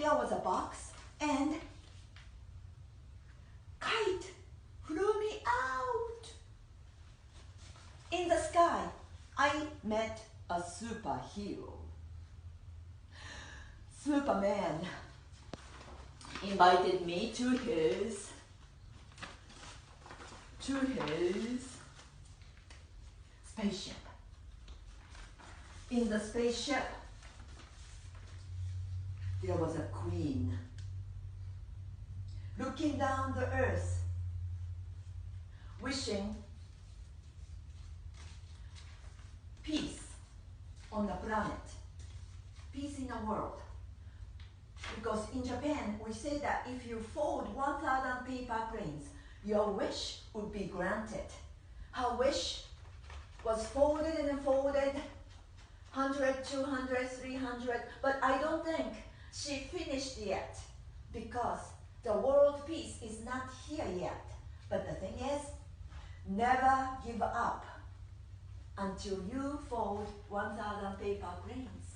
there was a box and kite flew me out. In the sky, I met a superhero. Superman invited me to his spaceship. In the spaceship, there was a queen looking down the earth, wishing peace on the planet, peace in the world. Because in Japan, we say that if you fold 1,000 paper cranes, your wish would be granted. Her wish was folded and folded, 100, 200, 300, but I don't think she finished yet because the world peace is not here yet. But the thing is, never give up until you fold 1,000 paper cranes.